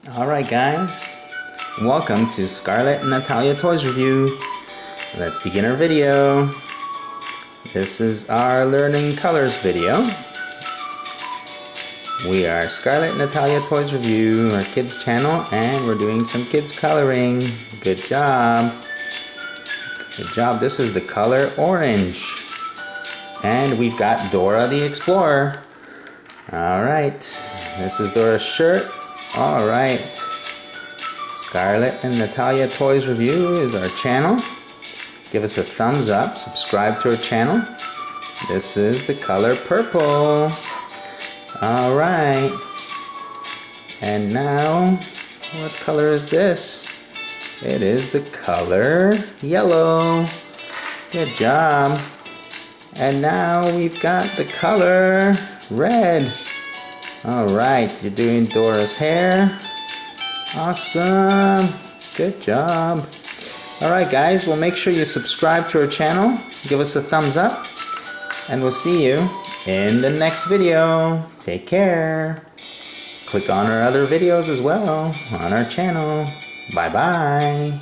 Alright guys, welcome to Scarlett and Natalia ToysReview. Let's begin our video. This is our learning colors video. We are Scarlett and Natalia ToysReview, our kids channel, and we're doing some kids coloring. Good job. Good job. This is the color orange. And we've got Dora the Explorer. Alright, this is Dora's shirt. Alright, Scarlett and Natalia ToysReview is our channel. Give us a thumbs up, subscribe to our channel. This is the color purple. Alright, and now, what color is this? It is the color yellow. Good job. And now we've got the color red. Alright, you're doing Dora's hair. Awesome. Good job. Alright guys, well make sure you subscribe to our channel. Give us a thumbs up. And we'll see you in the next video. Take care. Click on our other videos as well on our channel. Bye bye.